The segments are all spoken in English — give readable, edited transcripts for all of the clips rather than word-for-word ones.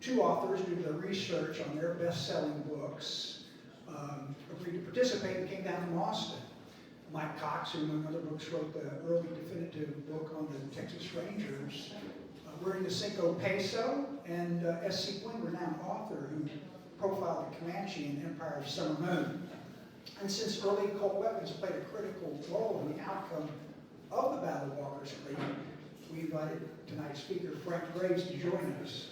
two authors, due to their research on their best-selling books, agreed to participate and came down from Austin. Mike Cox, who among other books wrote the early definitive book on the Texas Rangers, wearing the Cinco Peso, and S.C. Gwynn, renowned author who profiled the Comanche in Empire's Summer Moon. And since early Colt weapons played a critical role in the outcome of the Battle of Walker's Creek, we invited tonight's speaker, Frank Graves, to join us.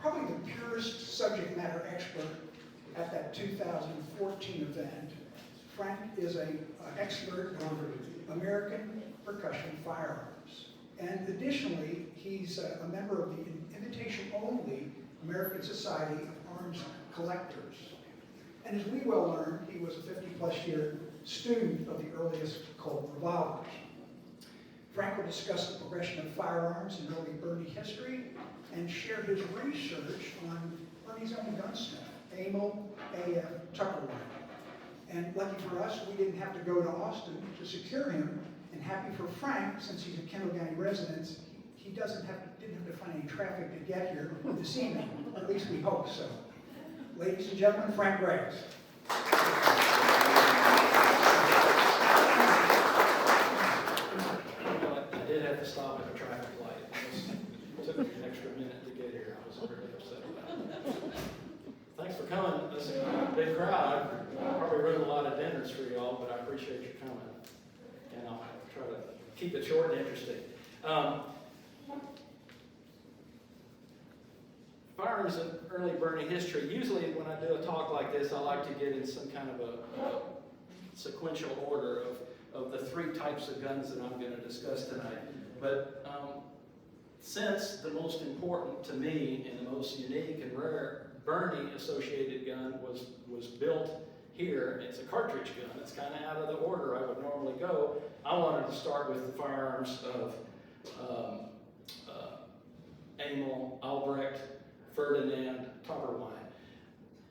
Probably the purest subject matter expert at that 2014 event, Frank is an expert on American percussion firearms. And additionally, he's a member of the invitation-only American Society of Arms Collectors. And as we well learned, he was a 50-plus year student of the earliest Colt revolvers. Frank will discuss the progression of firearms in early Bernie history and share his research on Bernie's own gunsmith, Emil A.F. Tuckerwine. And lucky for us, we didn't have to go to Austin to secure him. And happy for Frank, since he's a Kendall County resident, he didn't have to find any traffic to get here this evening. At least we hope so. Ladies and gentlemen, Frank Graves. I did have to stop at a traffic light. It took me an extra minute to get here. I was really upset about it. Thanks for coming. This is a big crowd. I probably ruined a lot of dinners for y'all, but I appreciate you coming. And I'll try to keep it short and interesting. Firearms in early Bernie history. Usually when I do a talk like this, I like to get in some kind of a sequential order of the three types of guns that I'm going to discuss tonight. But since the most important to me and the most unique and rare Bernie associated gun was built here, it's a cartridge gun. It's kind of out of the order I would normally go. I wanted to start with the firearms of Emil Albrecht Ferdinand Tuckerwine.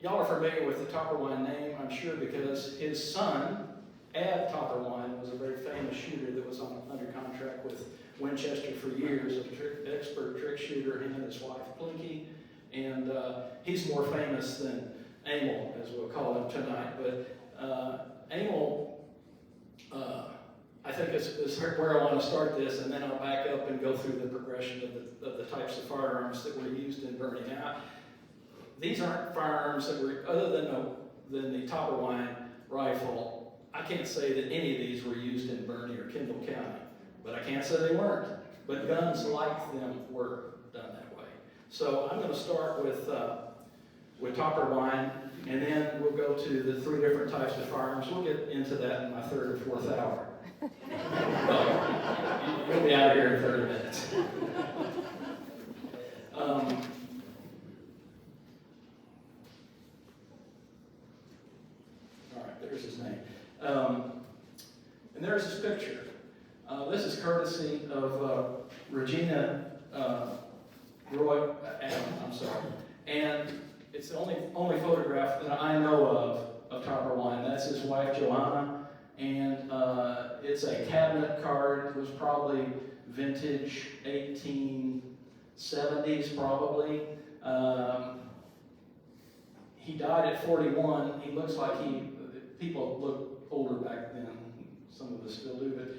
Y'all are familiar with the Tuckerwine name, I'm sure, because his son, Ad Tuckerwine, was a very famous shooter that was under contract with Winchester for years, an expert trick shooter, him and his wife, Plinky. And he's more famous than Emil, as we'll call him tonight. But Emil, I think is where I want to start this, and then I'll back up and go through the progression of the types of firearms that were used in Bernie. Now, these aren't firearms that were, other than the Tuckerwine rifle, I can't say that any of these were used in Bernie or Kendall County, but I can't say they weren't. But guns like them were done that way. So I'm going to start with Tuckerwine, and then we'll go to the three different types of firearms. We'll get into that in my third or fourth hour. You'll be out of here in 30 minutes. All right, there's his name. And there's his picture. This is courtesy of Regina Roy Adam, I'm sorry. And it's the only photograph that I know of Tuckerwine. That's his wife, Joanna. And it's a cabinet card. It was probably vintage 1870s, probably. He died at 41. He looks like people look older back then. Some of us still do, but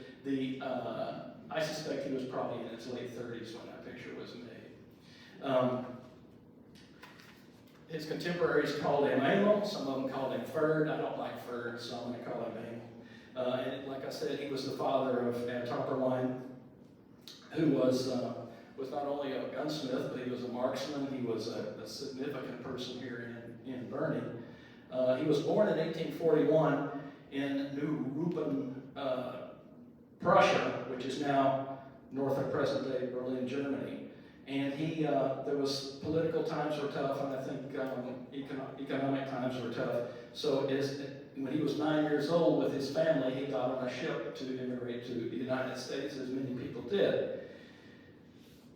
I suspect he was probably in his late 30s when that picture was made. His contemporaries called him Emil. Some of them called him Ferd. I don't like Ferd, so I'm going to call him Emil. And like I said, he was the father of Ad Tuckerwine, who was not only a gunsmith, but he was a marksman. He was a significant person here in Bernie. He was born in 1841 in New Ruppen, Prussia, which is now north of present-day Berlin, Germany. And there was political times were tough, and I think economic times were tough. So when he was 9 years old with his family, he got on a ship to immigrate to the United States, as many people did.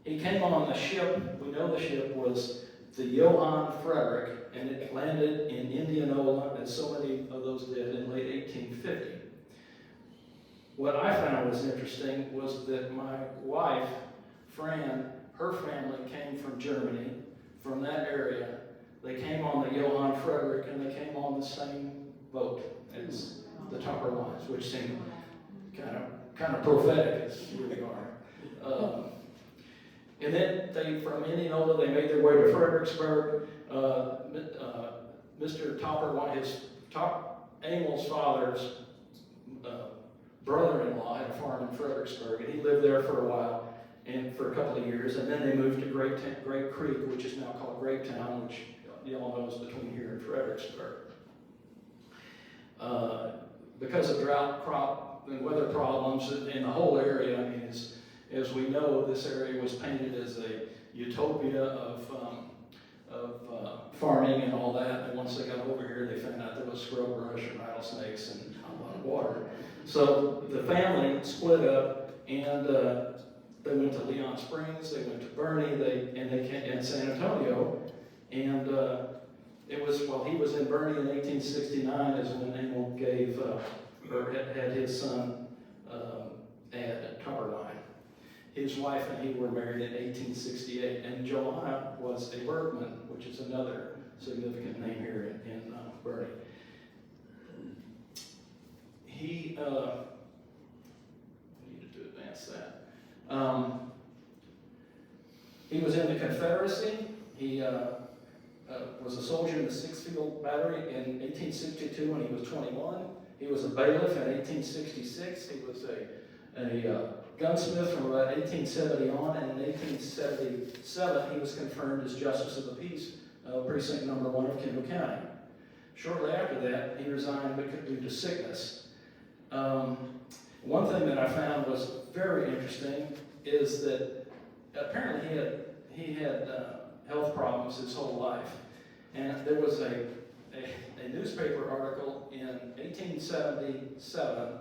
He came on the ship. We know the ship was the Johann Frederick, and it landed in Indianola, as so many of those did, in late 1850. What I found was interesting was that my wife, Fran, her family came from Germany from that area. They came on the Johann Frederick, and they came on the same boat as the Topper Wines, which seemed kind of prophetic, as we are. And then from Indianola, they made their way to Fredericksburg. Mr. Topper, Emil's father's brother-in-law had a farm in Fredericksburg, and he lived there for a while, and for a couple of years, and then they moved to Great Creek, which is now called Grapetown, which y'all know is between here and Fredericksburg. Because of drought, crop, and weather problems in the whole area, I mean, as we know, this area was painted as a utopia of farming and all that. And once they got over here, they found out there was scrub brush and rattlesnakes and a lot of water. So the family split up, and they went to Leon Springs, they went to Bernie, and San Antonio. And it was while he was in Bernie in 1869 is when Emil gave had his son at Topper Wine. His wife and he were married in 1868, and Joanna was a Bergman, which is another significant name here in Bernie. He needed to advance that. He was in the Confederacy. He was a soldier in the 6th Field Battery in 1862 when he was 21. He was a bailiff in 1866. He was a gunsmith from about 1870 on, and in 1877 he was confirmed as Justice of the Peace, Precinct Number 1 of Kendall County. Shortly after that, he resigned due to sickness. One thing that I found was very interesting is that apparently he had health problems his whole life. And there was a newspaper article in 1877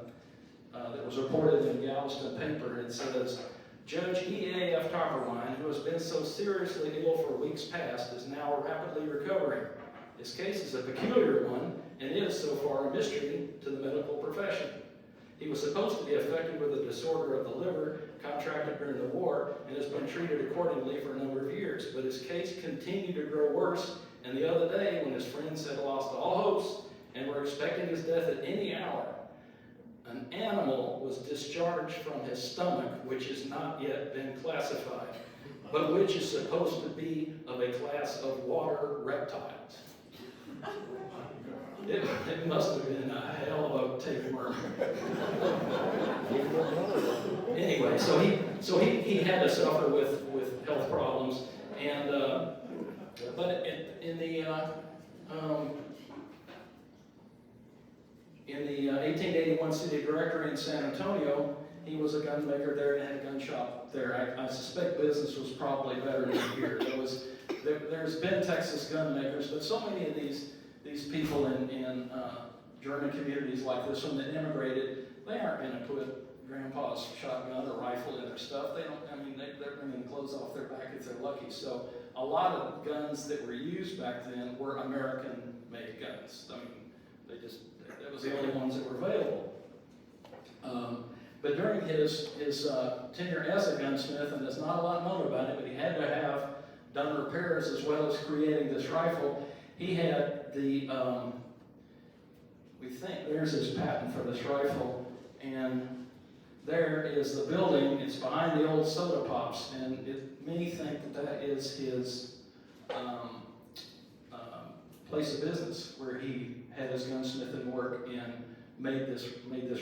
that was reported in the Galveston paper. It says, Judge E.A.F. Topperwine, who has been so seriously ill for weeks past, is now rapidly recovering. His case is a peculiar one, and is so far a mystery to the medical profession. He was supposed to be affected with a disorder of the liver, contracted during the war, and has been treated accordingly for a number of years. But his case continued to grow worse, and the other day, when his friends had lost all hopes and were expecting his death at any hour, an animal was discharged from his stomach, which has not yet been classified, but which is supposed to be of a class of water reptiles. It must have been a hell of a tapeworm. Anyway, so he had to suffer with health problems, and but in the 1881 city directory in San Antonio, he was a gun maker there and had a gun shop there. I suspect business was probably better than here. There's been Texas gun makers, but so many of these people in German communities like this one that immigrated, they aren't going to put grandpa's shotgun or rifle in their stuff. They don't. I mean, they're bringing clothes off their back if they're lucky. So a lot of guns that were used back then were American-made guns. I mean, that was the only ones that were available. But during his tenure as a gunsmith, and there's not a lot known about it, but he had to have done repairs as well as creating this rifle. He had the, we think there's his patent for this rifle, and there is the building. It's behind the old soda pops, and many think that is his place of business where he had his gunsmithing work and made this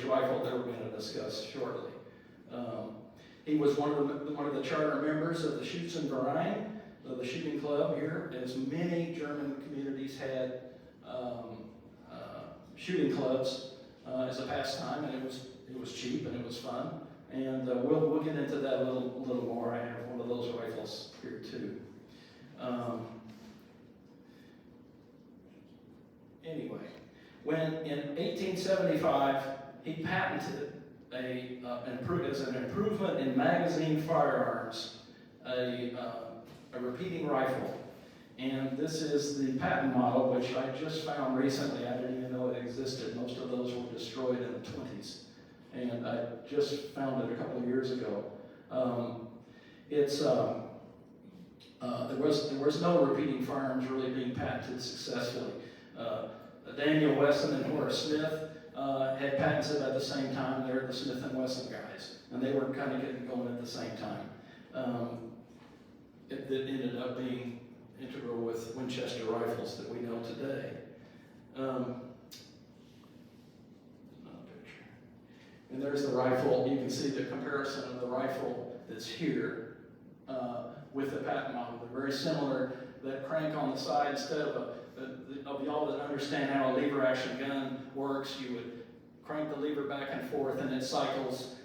rifle that we're going to discuss shortly. He was one of the charter members of the Schützenverein, the shooting club here, as many German communities had shooting clubs as a pastime, and it was cheap and it was fun. And we'll get into that a little more. I have one of those rifles here too. Anyway, when in 1875 he patented as an improvement in magazine firearms a repeating rifle. And this is the patent model, which I just found recently. I didn't even know it existed. Most of those were destroyed in the 20s. And I just found it a couple of years ago. It's there was no repeating firearms really being patented successfully. Daniel Wesson and Horace Smith had patents at the same time. They're the Smith and Wesson guys, and they were kind of getting going at the same time. It ended up being integral with Winchester rifles that we know today. Another picture. And there's the rifle. You can see the comparison of the rifle that's here with the patent model. They're very similar. That crank on the side, instead of y'all that understand how a lever action gun works, you would crank the lever back and forth and it cycles.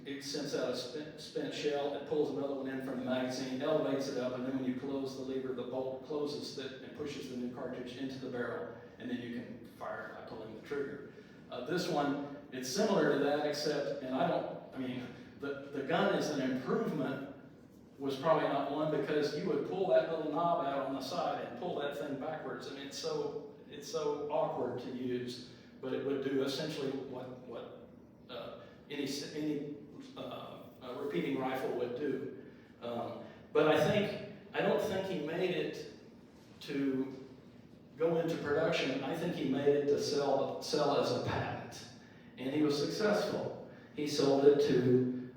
It sends out a spent shell, it pulls another one in from the magazine, elevates it up, and then when you close the lever, the bolt closes and pushes the new cartridge into the barrel, and then you can fire it by pulling the trigger. This one, it's similar to that, except, the gun is an improvement, was probably not one, because you would pull that little knob out on the side and pull that thing backwards, and it's so awkward to use, but it would do essentially what any repeating rifle would do. But I don't think he made it to go into production. I think he made it to sell as a patent, and he was successful. He sold it to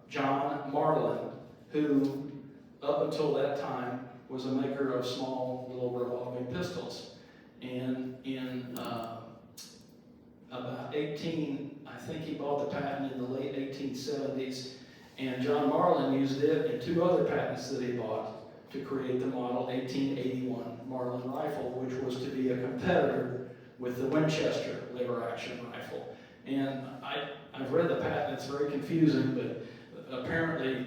John Marlin, who up until that time was a maker of small little revolving pistols. And in about I think he bought the patent in the late 1870s, and John Marlin used it in two other patents that he bought to create the model 1881 Marlin rifle, which was to be a competitor with the Winchester lever action rifle. And I've read the patent, it's very confusing, but apparently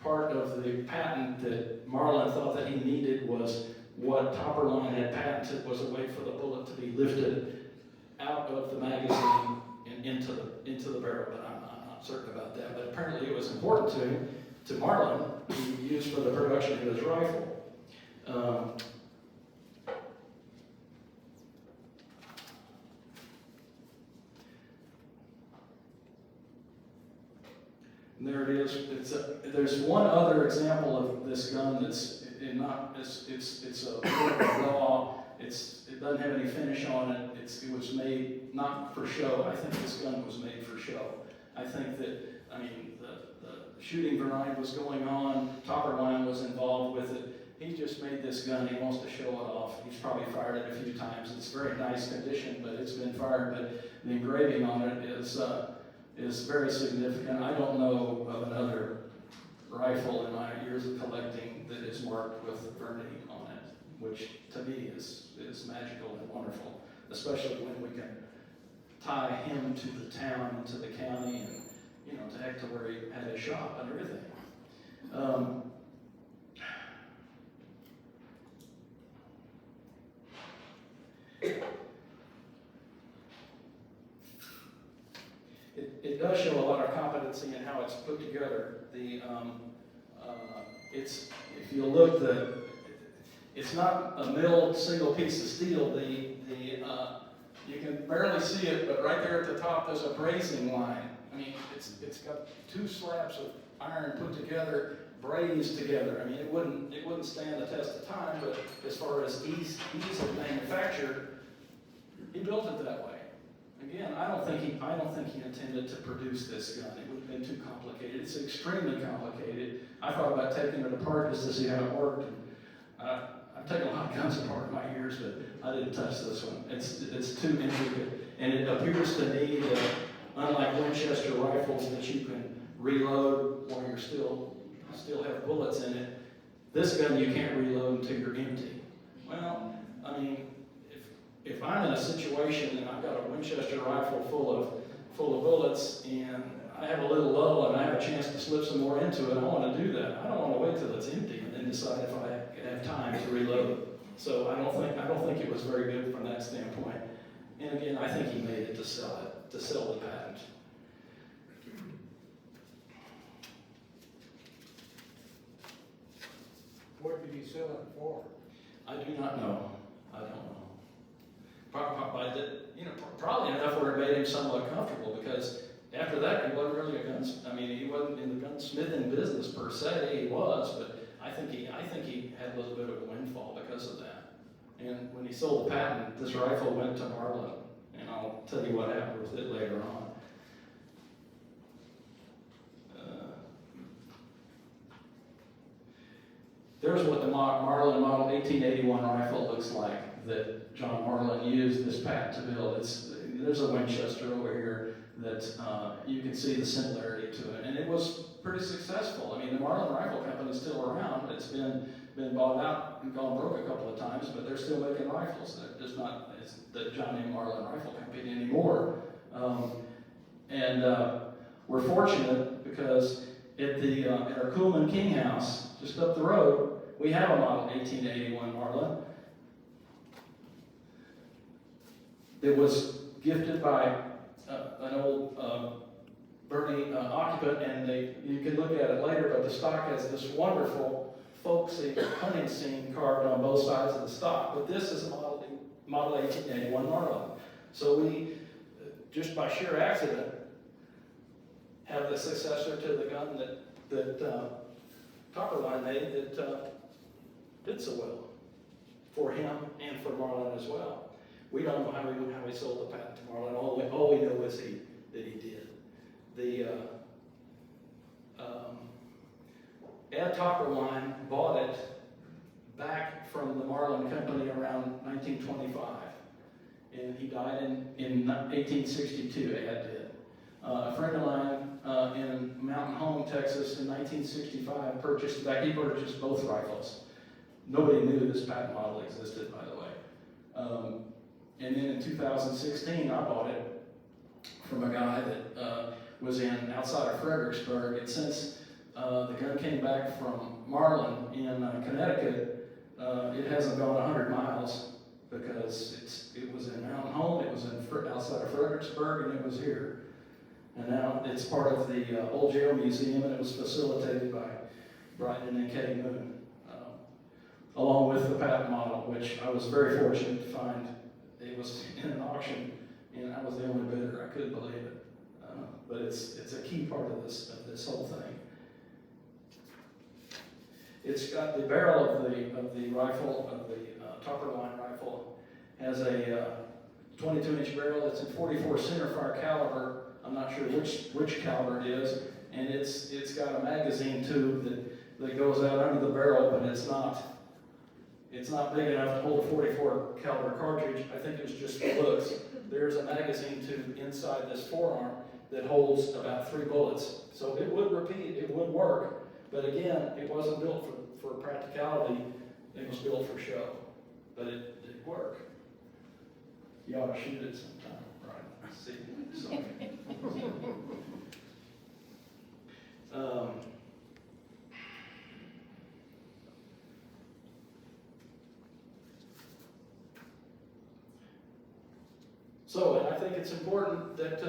part of the patent that Marlin thought that he needed was what Topperline had patented, was a way for the bullet to be lifted out of the magazine and into the barrel, but I'm not certain about that. But apparently it was important to him, to Marlin, to use for the production of his rifle. And there it is. There's one other example of this gun that's it's a raw. It doesn't have any finish on it. It was made not for show. I think this gun was made for show. I think that, the shooting variety was going on. Topperline was involved with it. He just made this gun. He wants to show it off. He's probably fired it a few times. It's very nice condition, but it's been fired. But the engraving on it is very significant. I don't know of another rifle in my years of collecting that is marked with Verney on it, which to me is magical and wonderful, especially when we can tie him to the town and to the county and, to heck to where he had his shop and everything. It does show a lot of competency in how it's put together. If you look, it's not a milled single piece of steel. You can barely see it, but right there at the top there's a brazing line. It's got two slabs of iron put together, brazed together. it wouldn't stand the test of time, but as far as ease of manufacture, he built it that way. Again, I don't think he intended to produce this gun. It would have been too complicated. It's extremely complicated. I thought about taking it apart just to see how it worked. And I've taken a lot of guns apart in my years, but I didn't touch this one. It's too intricate, and it appears to me that, unlike Winchester rifles that you can reload while you still have bullets in it, this gun you can't reload until you're empty. Well, if I'm in a situation and I've got a Winchester rifle full of bullets and I have a little lull and I have a chance to slip some more into it, I want to do that. I don't want to wait till it's empty and then decide if I have time to reload. So I don't think it was very good from that standpoint. And again, I think he made it to sell the patent. What did he sell it for? I do not know. I don't know. Probably enough where it made him somewhat comfortable, because after that he wasn't really he wasn't in the gunsmithing business per se. He was, but I think he had a little bit of a windfall because of that. And when he sold the patent, this rifle went to Marlin, and I'll tell you what happened with it later on. There's what the Marlin Model 1881 rifle looks like that John Marlin used this patent to build. There's a Winchester over here that you can see the similarity to it, and it was pretty successful. I mean, the Marlin Rifle Company is still around. It's been bought out and gone broke a couple of times, but they're still making rifles. They're just not it's the John A. Marlin Rifle Company anymore. We're fortunate because at our Coolman King House, just up the road, we have a Model 1881 Marlin that was gifted by an old Bernie occupant, and you can look at it later, but the stock has this wonderful folksy hunting scene carved on both sides of the stock. But this is a Model 1881 Marlin. So we, just by sheer accident, have the successor to the gun that Topperwine made that did so well for him and for Marlin as well. We don't know how he sold the patent to Marlin. All we know is that he did. Ed Topperwine bought it back from the Marlin Company around 1925, and he died in 1862. Ed did. A friend of mine in Mountain Home, Texas, in 1965 purchased both rifles. Nobody knew this patent model existed, by the way. And then in 2016, I bought it from a guy that was outside of Fredericksburg. And since the gun came back from Marlin in Connecticut, it hasn't gone 100 miles because it was in Mountain Home, it was outside of Fredericksburg, and it was here. And now it's part of the Old Jail Museum, and it was facilitated by Brian and Katie Moon, along with the patent model, which I was very fortunate to find. It was in an auction, and I was the only bidder. I couldn't believe it. But it's a key part of this whole thing. It's got the barrel of the rifle, of the Topperwine rifle, has a 22-inch barrel that's in 44 centerfire caliber. I'm not sure which caliber it is, and it's got a magazine tube that goes out under the barrel, but it's not big enough to hold a 44 caliber cartridge. I think it was just for looks. There's a magazine tube inside this forearm that holds about 3 bullets. So it would repeat, it would work, but again, it wasn't built for practicality, it was built for show. But it did work. You ought to shoot it sometime, right? See, sorry. And I think it's important that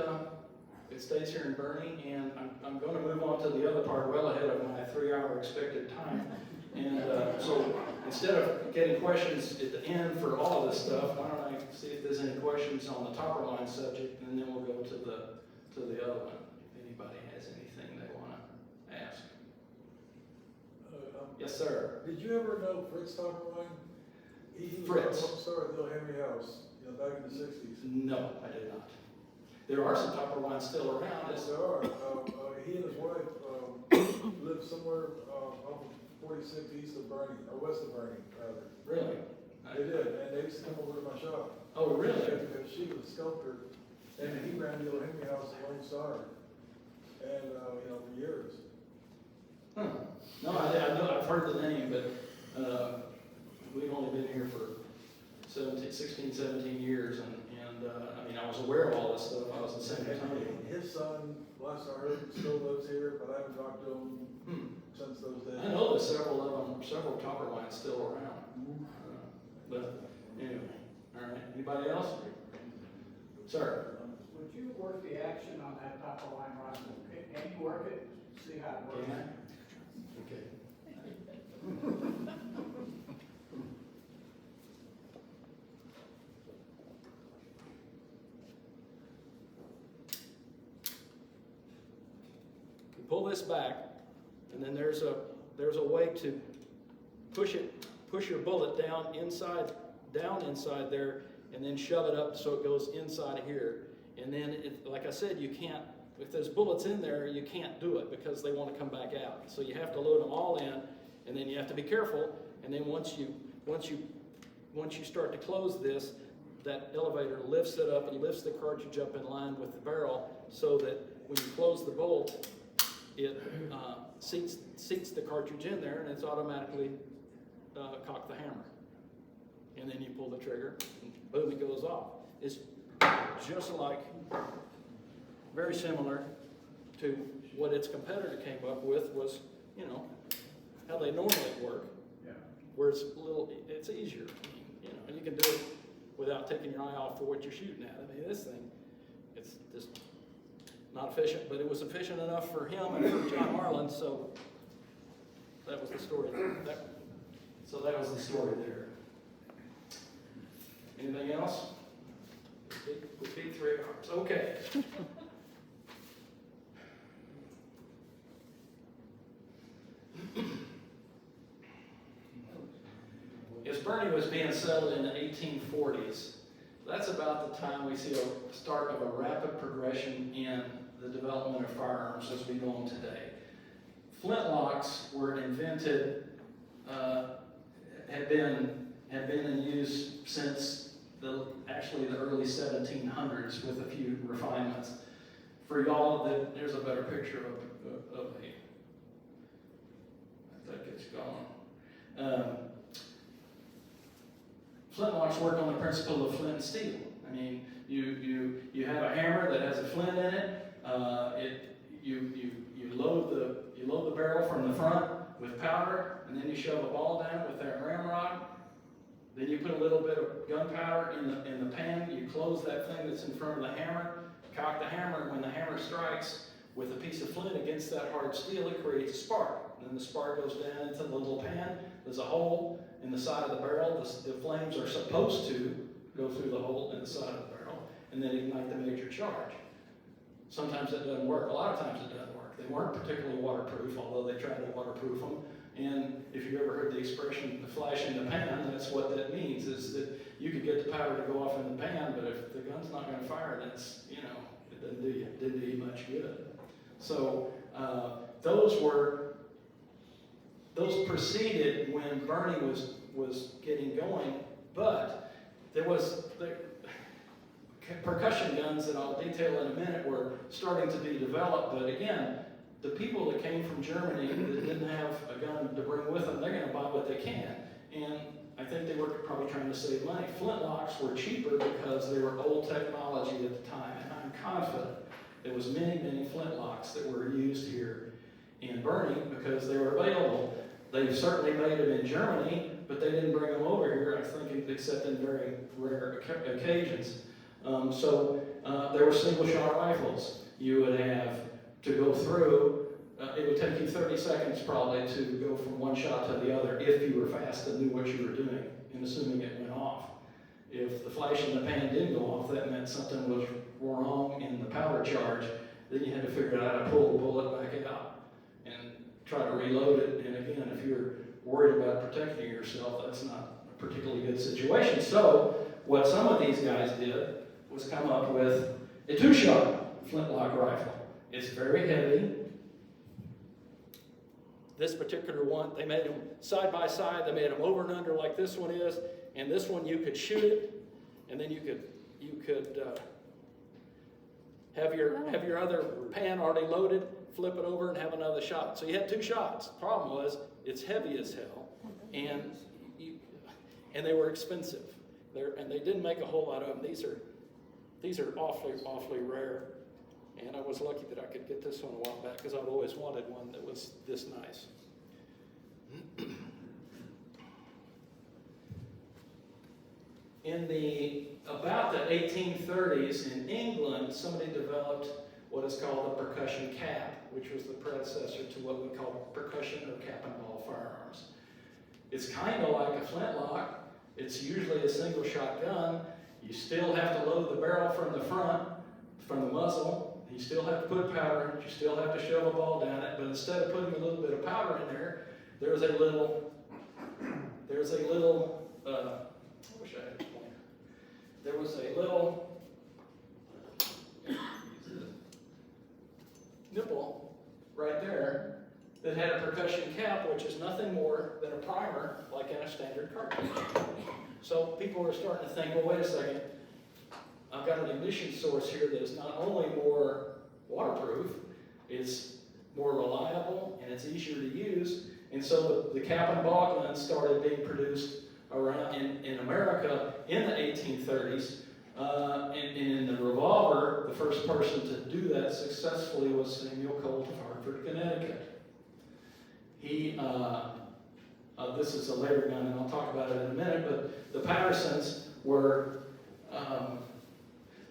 it stays here in Bernie, and I'm going to move on to the other part well ahead of my 3-hour expected time. And so instead of getting questions at the end for all of this stuff, why don't I see if there's any questions on the Topperwine subject, and then we'll go to the other one, if anybody has anything they want to ask. Yes, sir. Did you ever know Fritz Topperwine? He Fritz. was a star at Little Henry House, back in the 60s. No, I did not. There are some Topperwines still around. Yes, there are. He and his wife lived somewhere off of 46 east of Bernie, or west of Bernie, rather. Really? They did, and they used to come over to my shop. Oh, really? Because she was a sculptor, and he ran the Little Henry House in Lone Star, and for years. Huh. No, I know, I've heard the name, but we've only been here for 16, 17 years, and I mean, I was aware of all this stuff. I was in San Antonio. His son, last I heard, still lives here, but I haven't talked to him since those days. I know that several Topperwines still around. But anyway, all right. Anybody else? Sir. Would you work the action on that Topperwine rifle? Can you work it? See how it works? Can I? Okay. Pull this back, and then there's a way to push it push your bullet down inside there, and then shove it up so it goes inside of here. And then, like I said, you can't, if there's bullets in there, you can't do it because they want to come back out. So you have to load them all in, and then you have to be careful. And then once you start to close this, that elevator lifts it up and lifts the cartridge up in line with the barrel, so that when you close the bolt, it seats the cartridge in there, and it's automatically cock the hammer. And then you pull the trigger, and boom, it goes off. It's just like, very similar to what its competitor came up with, was, you know, how they normally work. Yeah. Where it's easier. You know, and you can do it without taking your eye off for what you're shooting at. I mean, this thing, it's just not efficient, but it was efficient enough for him and for John Marlin, so that was the story. So that was the story there. Anything else? We beat 3 hours. Okay. As Bernie was being settled in the 1840s, that's about the time we see a start of a rapid progression in the development of firearms as we know them today. Flintlocks were invented, have been in use since actually the early 1700s with a few refinements. For y'all, there's a better picture of a, I think it's gone. Flintlocks work on the principle of flint and steel. I mean, you have a hammer that has a flint in it. You load the barrel from the front with powder, and then you shove a ball down with that ramrod. Then you put a little bit of gunpowder in the pan. You close that thing that's in front of the hammer, cock the hammer, and when the hammer strikes with a piece of flint against that hard steel, it creates a spark. And then the spark goes down into the little pan. There's a hole in the side of the barrel. The flames are supposed to go through the hole in the side of the barrel and then ignite the major charge. Sometimes it doesn't work. A lot of times it doesn't work. They weren't particularly waterproof, although they tried to waterproof them. And if you've ever heard the expression, the flash in the pan, that's what that means, is that you could get the powder to go off in the pan, but if the gun's not going to fire, then it's, you know, it didn't do you much good. So those proceeded when Bernie was getting going, but there was the percussion guns that I'll detail in a minute were starting to be developed, but again, the people that came from Germany that didn't have a gun to bring with them, they're going to buy what they can. And I think they were probably trying to save money. Flintlocks were cheaper because they were old technology at the time, and I'm confident there was many flintlocks that were used here in Bernie because they were available. They certainly made them in Germany, but they didn't bring them over here, I think, except in very rare occasions. There were single-shot rifles. You would have to go through, it would take you 30 seconds probably to go from one shot to the other if you were fast and knew what you were doing, and assuming it went off. If the flash in the pan didn't go off, that meant something was wrong in the powder charge. Then you had to figure out how to pull the bullet back out and try to reload it. And again, if you're worried about protecting yourself, that's not a particularly good situation. So what some of these guys did was come up with a 2-shot flintlock rifle. It's very heavy. This particular one, they made them side by side. They made them over and under like this one is, and this one you could shoot it, and then you could have your other pan already loaded, flip it over, and have another shot. So you had 2 shots. The problem was it's heavy as hell, and they were expensive. And they didn't make a whole lot of them. These are awfully rare. And I was lucky that I could get this one a while back because I've always wanted one that was this nice. In about the 1830s in England, somebody developed what is called a percussion cap, which was the predecessor to what we call percussion or cap and ball firearms. It's kind of like a flintlock. It's usually a single shot gun. You still have to load the barrel from the front, from the muzzle. You still have to put powder in it. You still have to shove a ball down it. But instead of putting a little bit of powder in there, there's a little there's a little, I wish I had a pointer. There was a little nipple right there that had a percussion cap, which is nothing more than a primer, like in a standard cartridge. So people are starting to think, well, wait a second, I've got an ignition source here that is not only more waterproof, it's more reliable, and it's easier to use. And so the cap and ball gun started being produced around in America in the 1830s. And in the revolver, the first person to do that successfully was Samuel Colt of Hartford, Connecticut. He, this is a later gun, and I'll talk about it in a minute, but the Pattersons were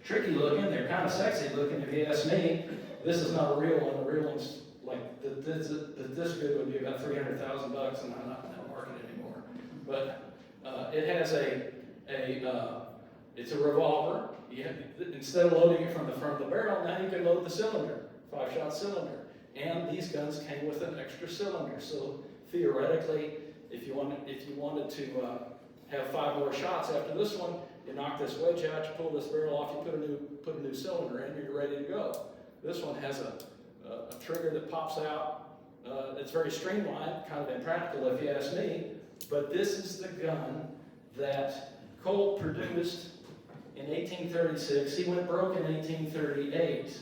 tricky looking. They're kind of sexy looking, if you ask me. This is not a real one. A real one's like this good would be about $300,000, and I'm not in that market anymore. But it has it's a revolver. Instead of loading it from the front of the barrel, now you can load the cylinder, 5-shot cylinder. And these guns came with an extra cylinder. So theoretically, if you wanted to have 5 more shots after this one, you knock this wedge out, you pull this barrel off, you put a new cylinder in, you're ready to go. This one has a trigger that pops out. It's very streamlined, kind of impractical if you ask me, but this is the gun that Colt produced in 1836. He went broke in 1838.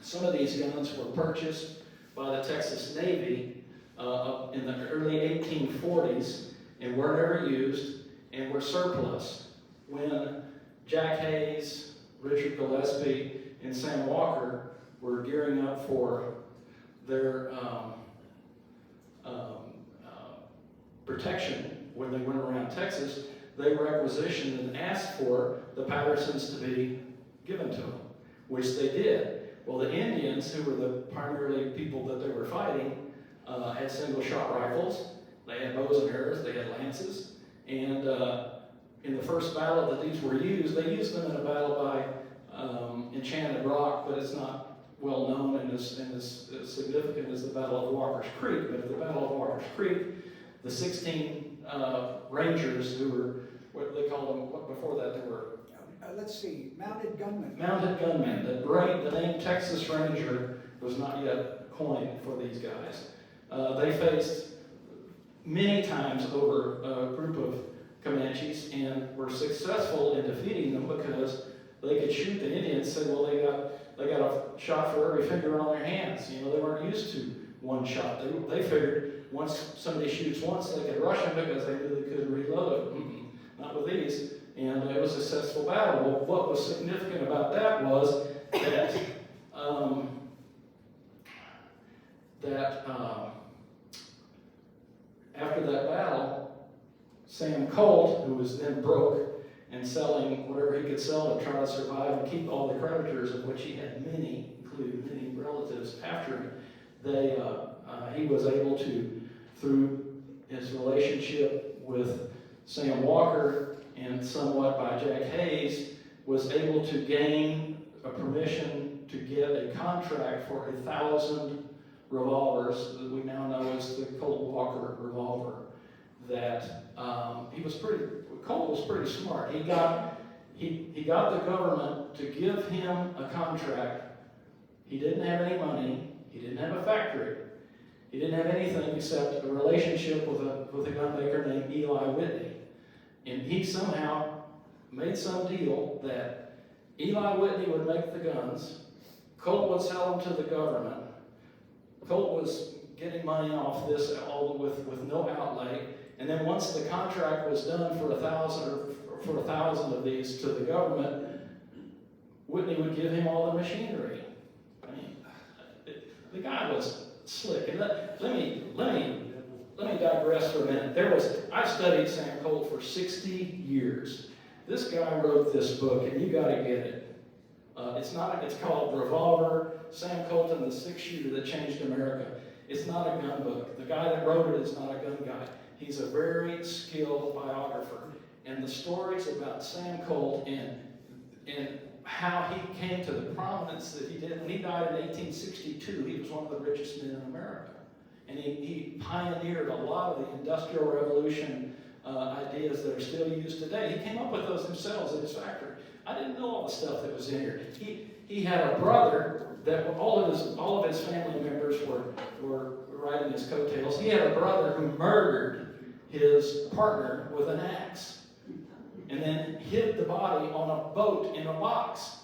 Some of these guns were purchased by the Texas Navy in the early 1840s and weren't ever used and were surplus. When Jack Hayes, Richard Gillespie, and Sam Walker were gearing up for their protection when they went around Texas, they requisitioned and asked for the Pattersons to be given to them, which they did. Well, the Indians, who were the primarily people that they were fighting, had single-shot rifles, they had bows and arrows, they had lances, and in the first battle that these were used, they used them in a battle by Enchanted Rock, but it's not well known and as significant as the Battle of Walker's Creek. But at the Battle of Walker's Creek, the 16 Rangers, who were, what they called them, before that they were? Let's see, mounted gunmen. Mounted gunmen. The name Texas Ranger was not yet coined for these guys. They faced many times over a group of Comanches and were successful in defeating them because they could shoot the Indians. Say, well, they got a shot for every finger on their hands. You know, they weren't used to one shot. They figured once somebody shoots once, they could rush them because they knew they couldn't reload. Not with these. And it was a successful battle. Well, what was significant about that was that after that battle, Sam Colt, who was then broke and selling whatever he could sell to try to survive and keep all the creditors, of which he had many, including many relatives after him, he was able to, through his relationship with Sam Walker and somewhat by Jack Hayes, was able to gain a permission to get a contract for 1,000 revolvers that we now know as the Colt Walker revolver. That Colt was pretty smart. He got the government to give him a contract. He didn't have any money. He didn't have a factory. He didn't have anything except a relationship with a gunmaker named Eli Whitney. And he somehow made some deal that Eli Whitney would make the guns, Colt would sell them to the government. Colt was getting money off this all with no outlay. And then once the contract was done for 1,000 of these to the government, Whitney would give him all the machinery. I mean, the guy was slick. And let me digress for a minute. I studied Sam Colt for 60 years. This guy wrote this book, and you got to get it. It's called Revolver, Sam Colt and the Six-Shooter That Changed America. It's not a gun book. The guy that wrote it is not a gun guy. He's a very skilled biographer. And the stories about Sam Colt and how he came to the prominence that he did. When he died in 1862, he was one of the richest men in America. And he pioneered a lot of the Industrial Revolution ideas that are still used today. He came up with those himself at his factory. I didn't know all the stuff that was in here. He had a brother that all of his family members were riding his coattails. He had a brother who murdered his partner with an axe, and then hid the body on a boat in a box,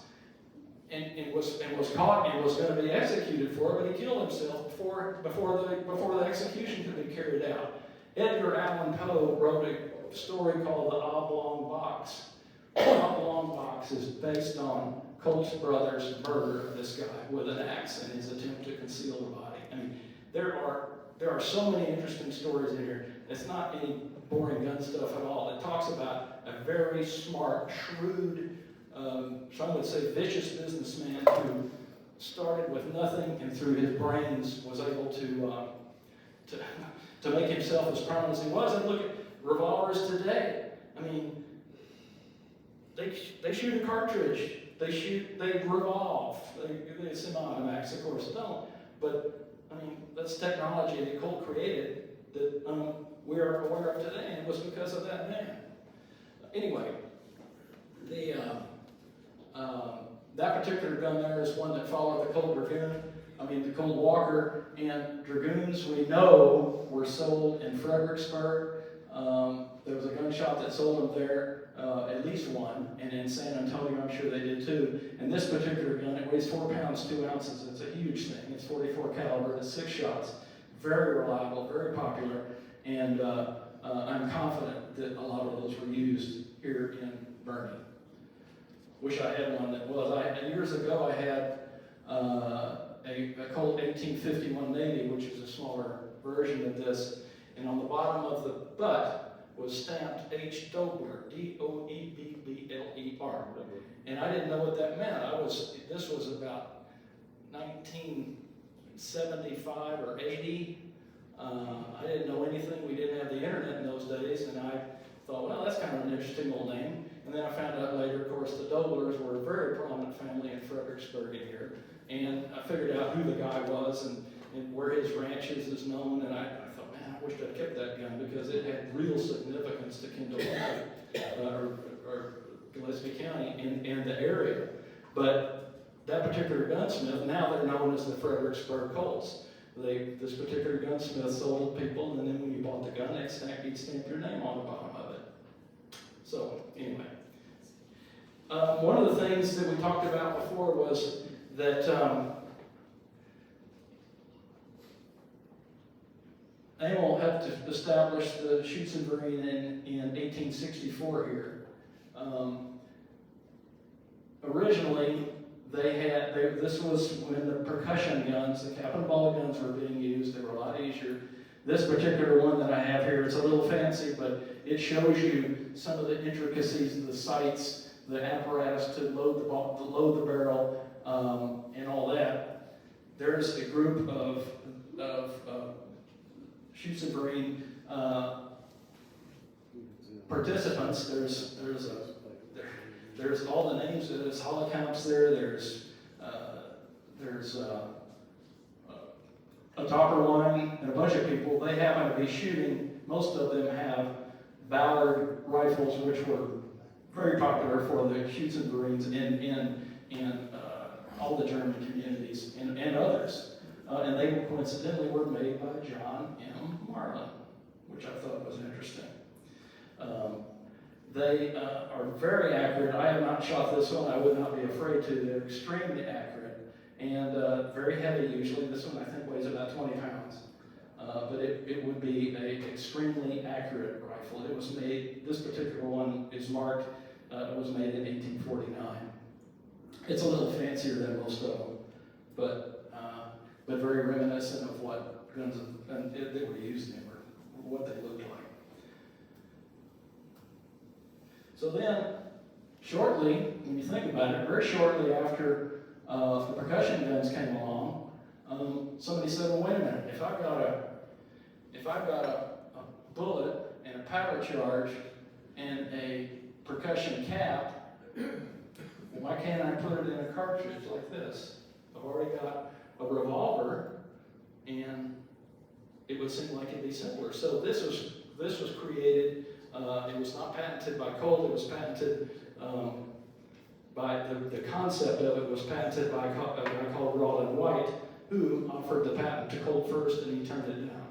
and was caught and was going to be executed for it, but he killed himself before the execution could be carried out. Edgar Allan Poe wrote a story called The Oblong Box. The Oblong Box is based on Colt's brother's murder of this guy with an axe and his attempt to conceal the body. I mean, there are so many interesting stories in here. It's not any boring gun stuff at all. It talks about a very smart, shrewd, some would say vicious businessman who started with nothing and through his brains was able to make himself as prominent as he was. And look at revolvers today. I mean, they shoot a cartridge. They revolve. The semi-automatics, of course, don't. But, I mean, that's technology that Colt created that we are aware of today, and it was because of that man. Anyway, that particular gun there is one that followed the Colt Dragoon. I mean, the Colt Walker and Dragoons we know were sold in Fredericksburg. There was a gun shop that sold them there, at least one, and in San Antonio I'm sure they did too. And this particular gun, it weighs 4 pounds, 2 ounces. It's a huge thing. It's 44 caliber, it's 6 shots. Very reliable, very popular, and I'm confident that a lot of those were used here in Bernie. Wish I had one that was. Years ago I had a Colt 1851 Navy, which is a smaller version of this, and on the bottom of the butt was stamped H. Dobler, Doebbler. And I didn't know what that meant. This was about 1975 or 80. I didn't know anything. We didn't have the internet in those days, and I thought, well, that's kind of an interesting old name. And then I found out later, of course, the Doblers were a very prominent family in Fredericksburg in here. And I figured out who the guy was and where his ranch is known, and I thought, man, I wish I'd kept that gun because it had real significance to Kendall County or Gillespie County and the area. But that particular gunsmith, now they're known as the Fredericksburg Colts. This particular gunsmith sold it to people, and then when you bought the gun, he'd stamp your name on the bottom of it. So, anyway. One of the things that we talked about before was that Amel helped to establish the Schützenverein in 1864 here. Originally, this was when the percussion guns, the cap and ball guns were being used. They were a lot easier. This particular one that I have here, it's a little fancy, but it shows you some of the intricacies of the sights, the apparatus to load the barrel, and all that. There's a group of Schützenverein participants. There's all the names. There's Holocaust there. There's a topper line and a bunch of people. They happen to be shooting. Most of them have Ballard rifles, which were very popular for the Schützenvereins in all the German communities and others. And they coincidentally were made by John M. Marlin, which I thought was interesting. They are very accurate. I have not shot this one. I would not be afraid to. They're extremely accurate and very heavy usually. This one I think weighs about 20 pounds. But it would be an extremely accurate rifle. It was made, this particular one is marked, it was made in 1849. It's a little fancier than most of them, but very reminiscent of what guns they were used in, or what they looked like. So then, shortly, when you think about it, very shortly after the percussion guns came along, somebody said, well, wait a minute, if I've got a bullet and a powder charge and a percussion cap, why can't I put it in a cartridge like this? I've already got a revolver and it would seem like it'd be simpler. So this was created. It was not patented by Colt. It was patented by the concept of it was patented by a guy called Roland White, who offered the patent to Colt first, and he turned it down.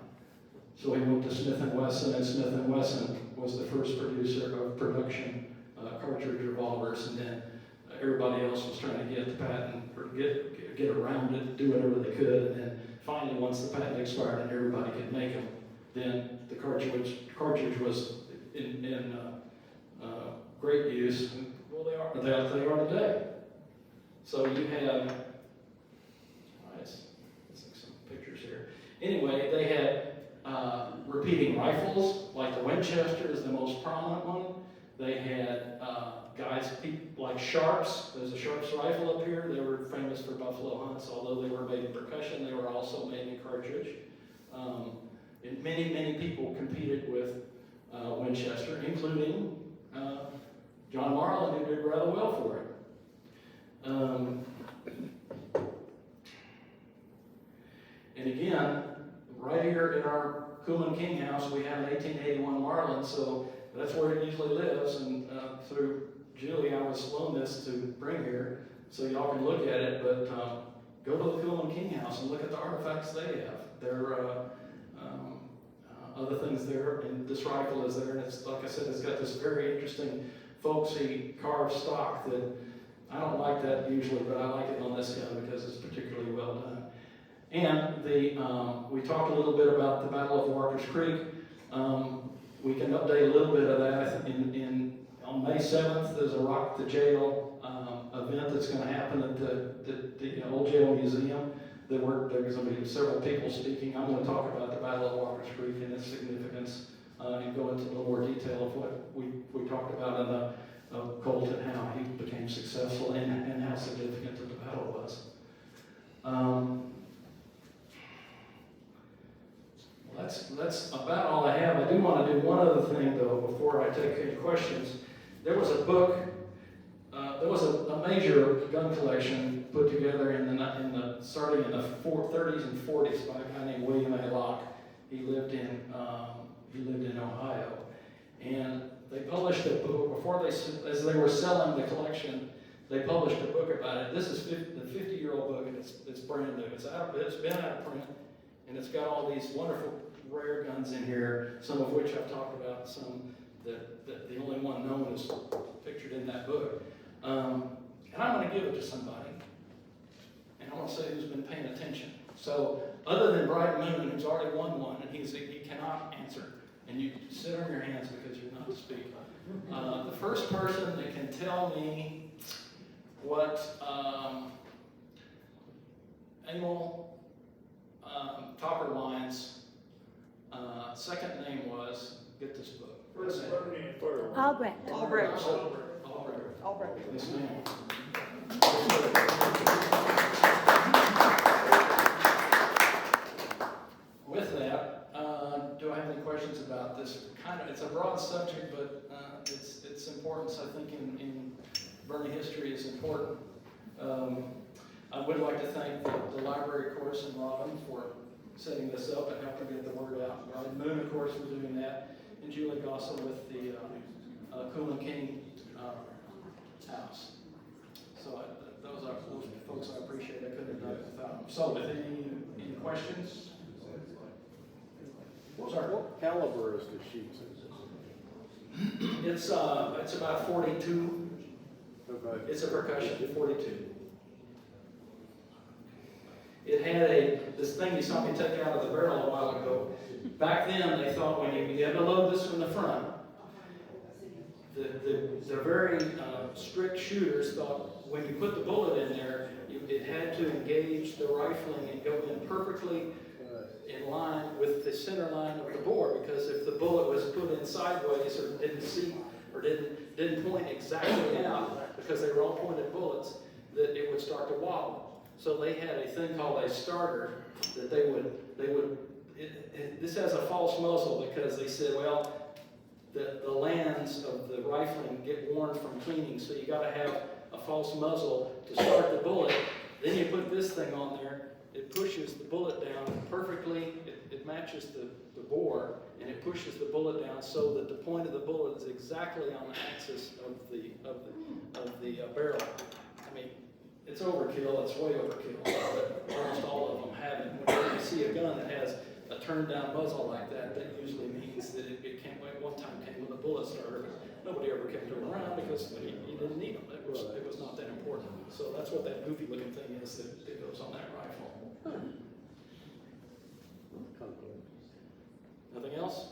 So he went to Smith & Wesson, and Smith & Wesson was the first producer of production cartridge revolvers, and then everybody else was trying to get the patent or get around it, do whatever they could, and then finally, once the patent expired and everybody could make them, then the cartridge was in great use. Well, they are today. So you have, let's look some pictures here. Anyway, they had repeating rifles, like the Winchester is the most prominent one. They had people like Sharps. There's a Sharps rifle up here. They were famous for buffalo hunts. Although they were made in percussion, they were also made in cartridge. And many people competed with Winchester, including John Marlin, who did rather well for it. And again, right here in our Coolman King house, we have an 1881 Marlin, so that's where it usually lives. And through Julie, I was loaned this to bring here, so y'all can look at it. But go to the Coolman King house and look at the artifacts they have. There are other things there, and this rifle is there, and it's like I said, it's got this very interesting, folksy carved stock that I don't like that usually, but I like it on this gun because it's particularly well done. And we talked a little bit about the Battle of Walker's Creek. We can update a little bit of that. On May 7th, there's a Rock the Jail event that's going to happen at the Old Jail Museum. There's going to be several people speaking. I'm going to talk about the Battle of Walker's Creek and its significance and go into a little more detail of what we talked about in the Colt and how he became successful and how significant the battle was. That's about all I have. I do want to do one other thing, though, before I take any questions. There was a book, there was a major gun collection put together starting in the 30s and 40s by a guy named William A. Locke. He lived in Ohio, and they published a book as they were selling the collection. They published a book about it. This is the 50-year-old book, and it's brand new. It's been out of print, and it's got all these wonderful rare guns in here, some of which I've talked about, some that the only one known is pictured in that book. And I'm going to give it to somebody, and I want to say who's been paying attention. So other than Bright Moon, who's already won one, and he cannot answer, and you sit on your hands because you're not to speak. The first person that can tell me what Emil Topperwine's second name was, get this book. Albrecht. Albrecht. Yes, ma'am. With that, do I have any questions about this? It's a broad subject, but its importance, I think, in Bernie history is important. I would like to thank the library, of course, and Robin for setting this up and helping get the word out. Brian Moon, of course, for doing that, and Julie Gossel with the Coolman King house. So those folks I appreciate. I couldn't have done it without them. So, any questions? What caliber is the sheets? It's about 42. Okay. It's a percussion, 42. It had this thing you saw me take out of the barrel a while ago. Back then, they thought when you had to load this from the front, the very strict shooters thought when you put the bullet in there, it had to engage the rifling and go in perfectly in line with the center line of the bore, because if the bullet was put in sideways or didn't see or didn't point exactly out, because they were all pointed bullets, that it would start to wobble. So they had a thing called a starter that they would. This has a false muzzle because they said, well, the lands of the rifling get worn from cleaning, so you got to have a false muzzle to start the bullet. Then you put this thing on there. It pushes the bullet down perfectly. It matches the bore, and it pushes the bullet down so that the point of the bullet is exactly on the axis of the barrel. I mean, it's overkill, it's way overkill, but almost all of them have it. Whenever you see a gun that has a turned down muzzle like that, that usually means that it came, one time came with a bullet starter, but nobody ever kept them around because you didn't need them. It was not that important. So that's what that goofy looking thing is that goes on that rifle. Nothing else?